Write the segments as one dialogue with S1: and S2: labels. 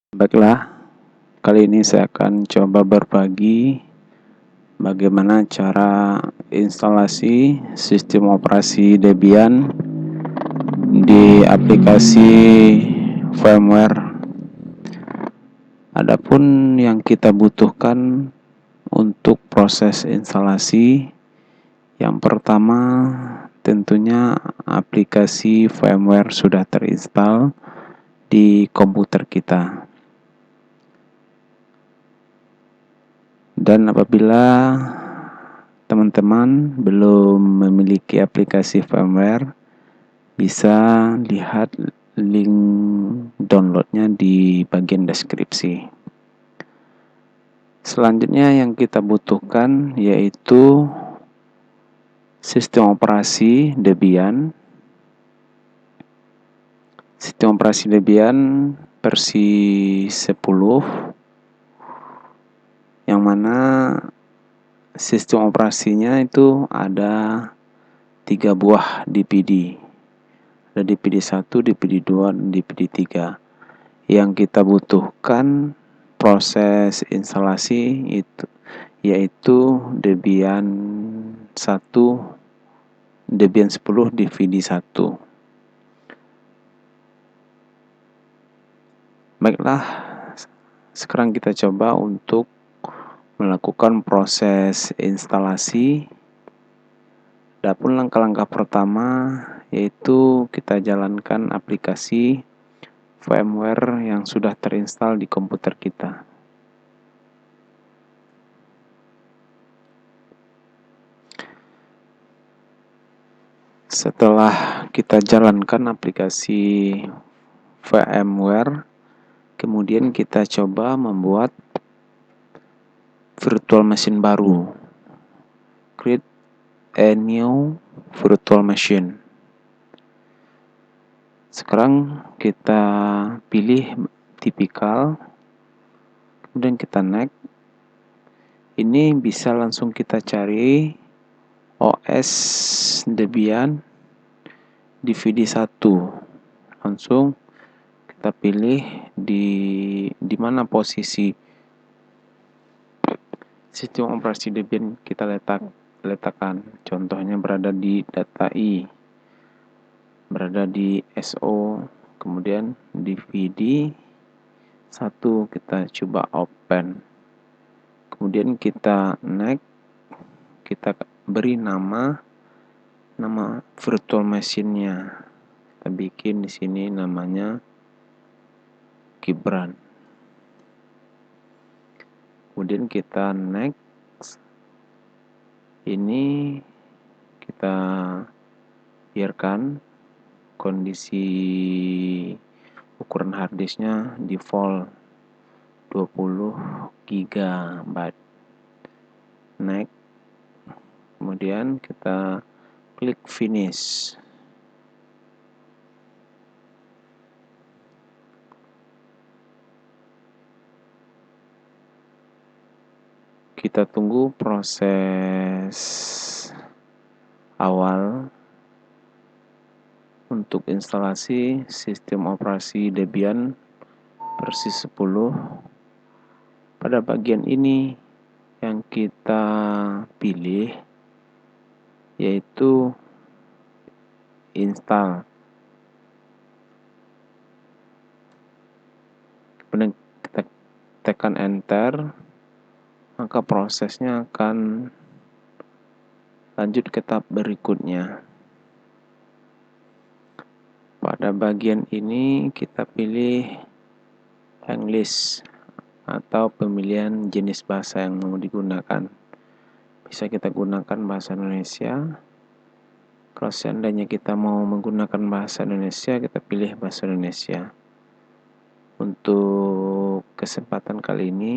S1: Baiklah, kali ini saya akan coba berbagi bagaimana cara instalasi sistem operasi Debian di aplikasi firmware. Adapun yang kita butuhkan untuk proses instalasi, yang pertama tentunya aplikasi firmware sudah terinstall di komputer kita. Dan apabila teman-teman belum memiliki aplikasi firmware, bisa lihat link downloadnya di bagian deskripsi. Selanjutnya yang kita butuhkan yaitu sistem operasi Debian. Sistem operasi Debian versi 10, yang mana sistem operasinya itu ada 3 buah DPD. Ada DPD 1, DPD 2, dan DPD 3. Yang kita butuhkan proses instalasi itu yaitu Debian 1, Debian 10, DPD 1. Baiklah, sekarang kita coba untuk melakukan proses instalasi. Adapun langkah-langkah pertama yaitu kita jalankan aplikasi firmware yang sudah terinstall di komputer kita. Setelah kita jalankan aplikasi firmware, kemudian kita coba membuat virtual machine baru. Create a new virtual machine. Sekarang kita pilih tipikal, kemudian kita next. Ini bisa langsung kita cari OS Debian DVD 1. Langsung kita pilih di mana posisi sistem operasi Debian kita letakkan. Contohnya berada di data I, berada di SO, kemudian DVD 1 kita coba open. Kemudian kita next, kita beri nama virtual machine-nya. Kita bikin di sini namanya Gibran. Kemudian kita next. Ini kita biarkan kondisi ukuran harddisknya default 20 GB. Next. Kemudian kita klik finish. Kita tunggu proses awal untuk instalasi sistem operasi Debian versi 10. Pada bagian ini yang kita pilih yaitu install. Kemudian kita tekan enter, maka prosesnya akan lanjut ke tahap berikutnya. Pada bagian ini kita pilih English atau pemilihan jenis bahasa yang mau digunakan. Bisa kita gunakan bahasa Indonesia. Kalau seandainya kita mau menggunakan bahasa Indonesia, kita pilih bahasa Indonesia. Untuk kesempatan kali ini,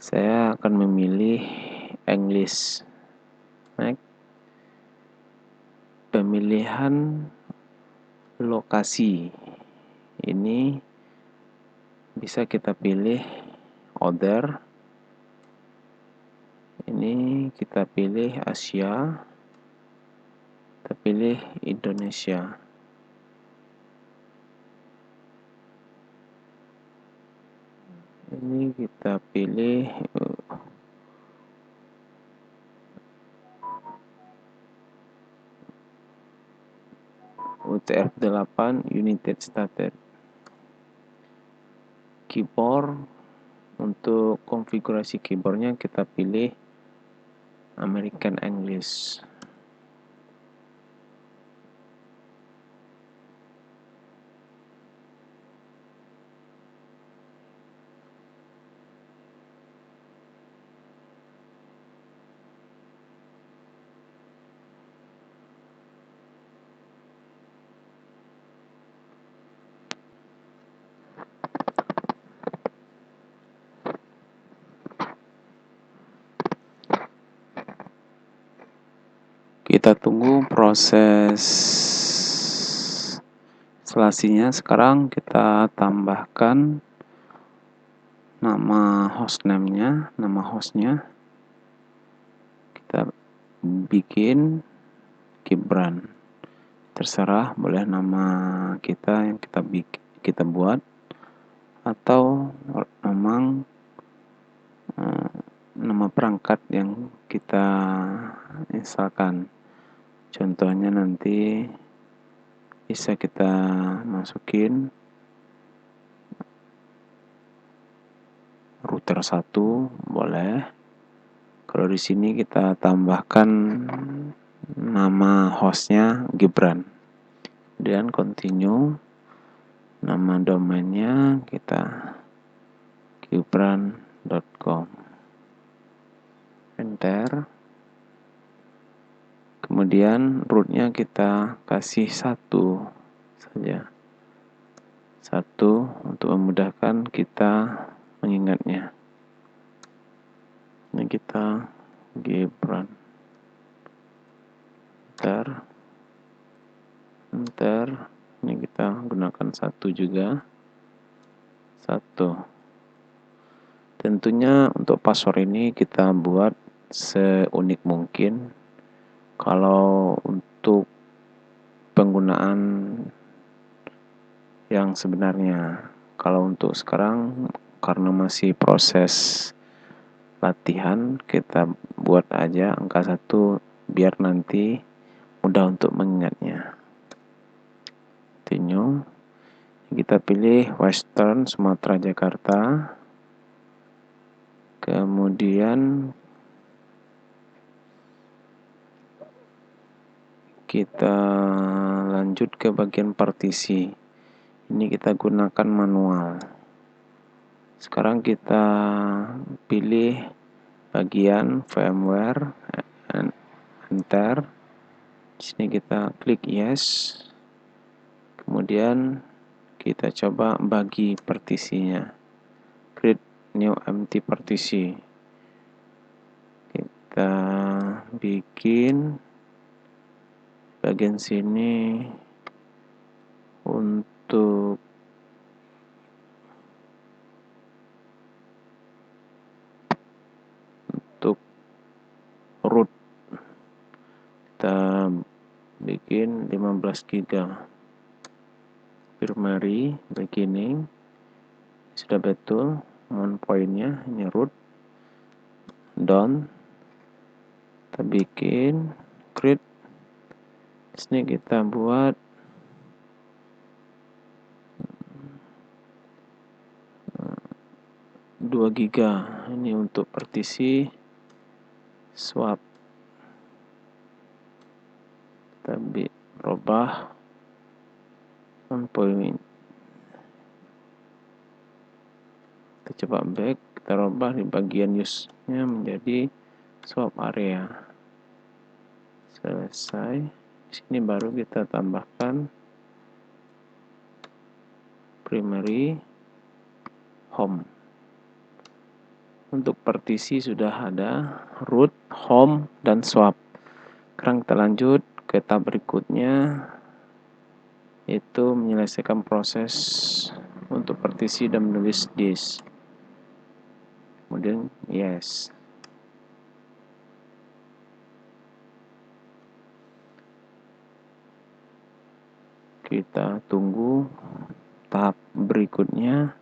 S1: saya akan memilih English. Next. Pemilihan lokasi. Ini bisa kita pilih other. Ini kita pilih Asia. Kita pilih Indonesia. Ini kita pilih UTF-8 United States. Keyboard, untuk konfigurasi keyboardnya kita pilih American English. Kita tunggu proses instalasinya. Sekarang kita tambahkan nama hostname-nya, nama hostnya. Kita bikin Gibran. Terserah, boleh nama kita yang kita buat atau memang nama perangkat yang kita instalkan. Contohnya nanti bisa kita masukin router 1, boleh. Kalau di sini kita tambahkan nama hostnya Gibran. Kemudian continue. Nama domainnya kita gibran.com. Enter. Kemudian rootnya kita kasih 1 saja. 1 untuk memudahkan kita mengingatnya. Ini kita Gibran. Enter. Ini kita gunakan 1 juga. 1. Tentunya untuk password ini kita buat seunik mungkin. Kalau untuk penggunaan yang sebenarnya, kalau untuk sekarang karena masih proses latihan, kita buat aja angka 1 biar nanti mudah untuk mengingatnya. Continue. Kita pilih Western Sumatera Jakarta. Kemudian kita lanjut ke bagian partisi. Ini kita gunakan manual. Sekarang kita pilih bagian firmware, enter. Di sini kita klik yes. Kemudian kita coba bagi partisinya. Create new empty partisi. Kita bikin bagian sini untuk root. Kita bikin 15 GB. Primary beginning sudah betul. Mohon poinnya ini root. Down. Kita bikin create. Di sini kita buat 2 GB. Ini untuk partisi swap. Kita robah on point. Kita coba back, kita robah di bagian use-nya menjadi swap area. Selesai. Di sini baru kita tambahkan primary home. Untuk partisi sudah ada root, home, dan swap. Sekarang kita lanjut ke tab berikutnya, yaitu menyelesaikan proses untuk partisi dan menulis disk. Kemudian yes. Kita tunggu tahap berikutnya.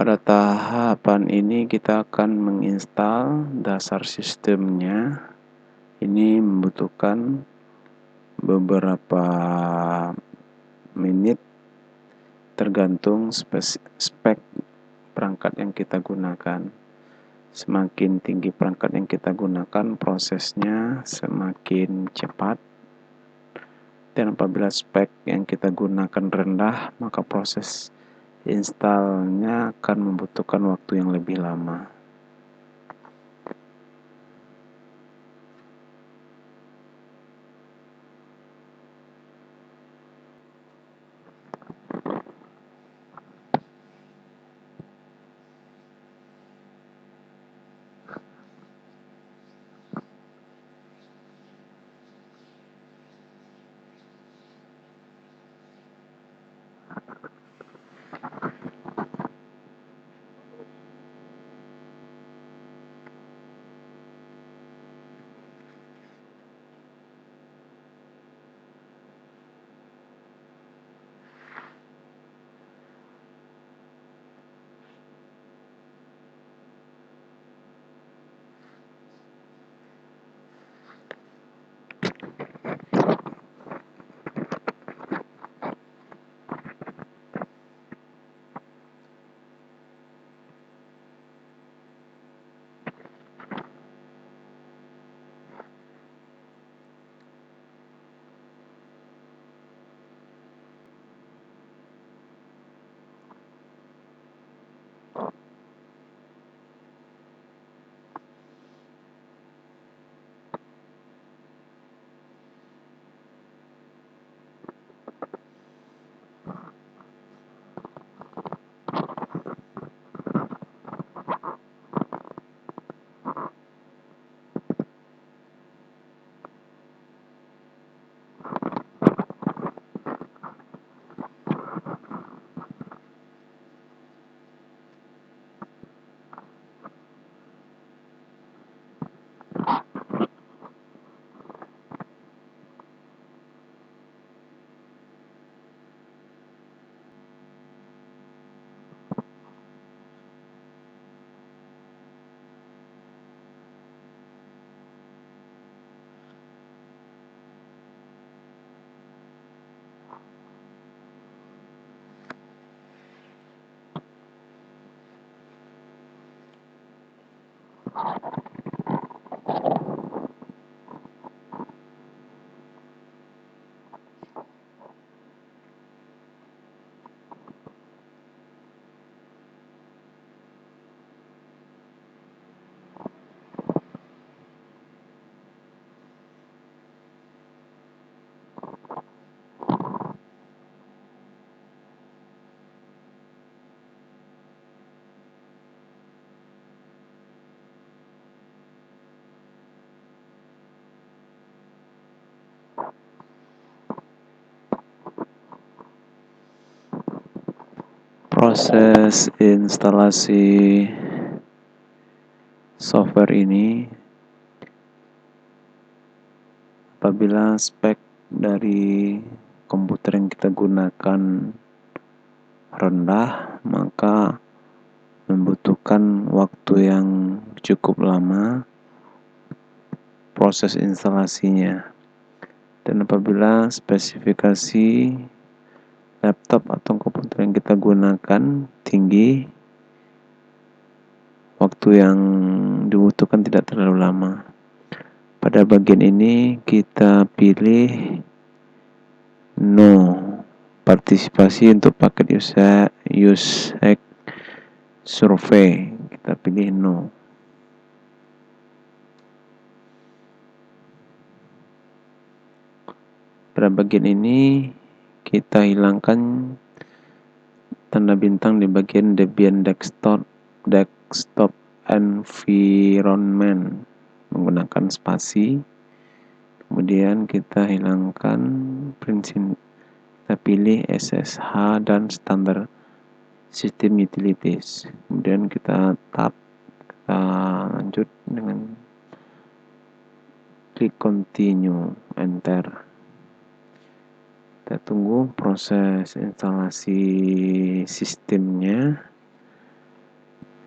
S1: Pada tahapan ini kita akan menginstal dasar sistemnya. Ini membutuhkan beberapa menit tergantung spek perangkat yang kita gunakan. Semakin tinggi perangkat yang kita gunakan, prosesnya semakin cepat. Dan apabila spek yang kita gunakan rendah, maka proses installnya akan membutuhkan waktu yang lebih lama. Proses instalasi software ini, apabila spek dari komputer yang kita gunakan rendah, maka membutuhkan waktu yang cukup lama proses instalasinya. Dan apabila spesifikasi laptop atau komputer yang kita gunakan tinggi, waktu yang dibutuhkan tidak terlalu lama. Pada bagian ini kita pilih no, partisipasi untuk paket use survey, kita pilih no. Pada bagian ini kita hilangkan tanda bintang di bagian Debian desktop environment menggunakan spasi. Kemudian kita hilangkan prinsip, kita pilih SSH dan standar system utilities. Kemudian kita lanjut dengan klik continue, enter. Kita tunggu proses instalasi sistemnya.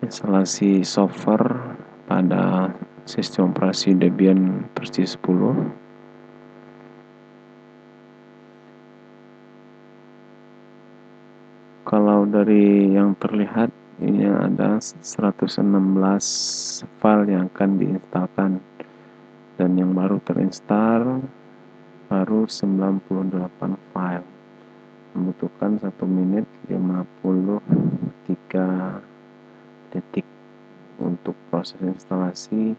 S1: instalasi software pada sistem operasi Debian versi 10. Kalau dari yang terlihat ini ada 116 file yang akan diinstalkan, dan yang baru terinstall baru 98 file, membutuhkan 1 menit 53 detik untuk proses instalasi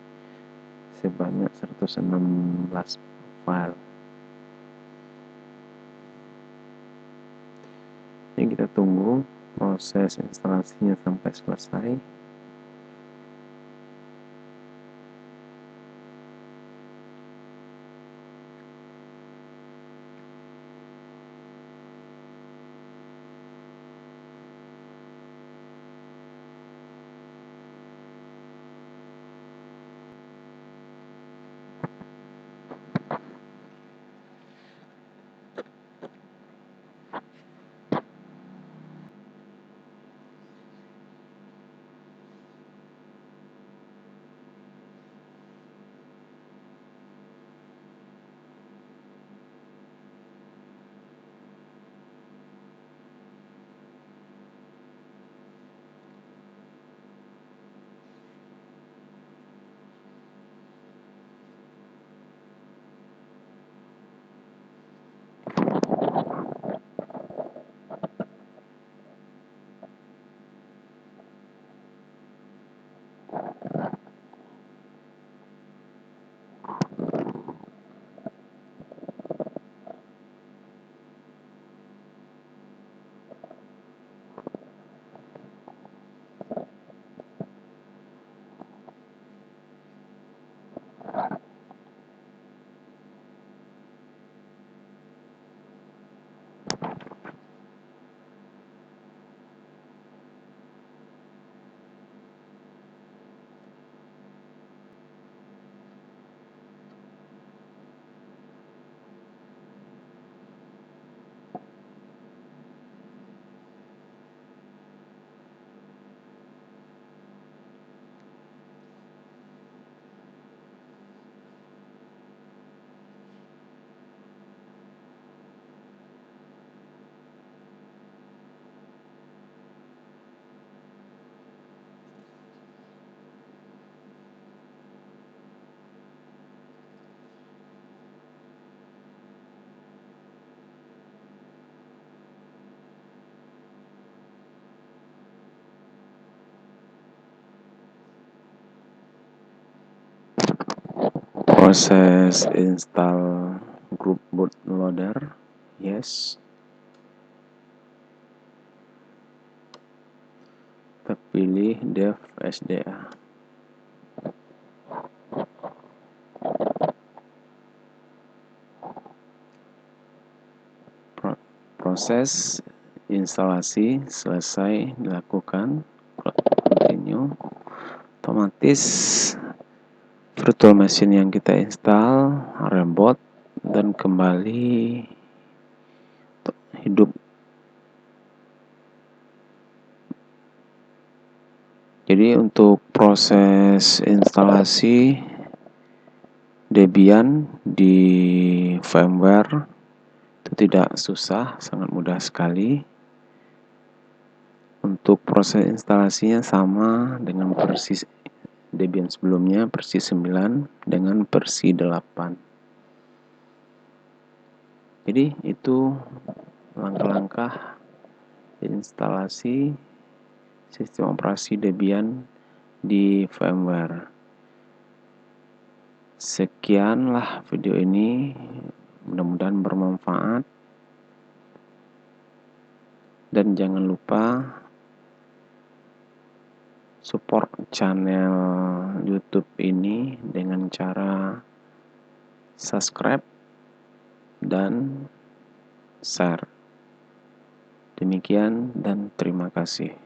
S1: sebanyak 116 file. Ini kita tunggu proses instalasinya sampai selesai. Proses install group bootloader, yes. Kita pilih dev SDA. Proses instalasi selesai dilakukan, continue. Otomatis virtual machine yang kita install reboot dan kembali hidup. Jadi untuk proses instalasi Debian di firmware itu tidak susah, sangat mudah sekali. Untuk proses instalasinya sama dengan versi Debian sebelumnya, versi 9 dengan versi 8. Jadi itu langkah-langkah instalasi sistem operasi Debian di firmware. Sekianlah video ini, mudah-mudahan bermanfaat, dan jangan lupa support channel YouTube ini dengan cara subscribe dan share. Demikian dan terima kasih.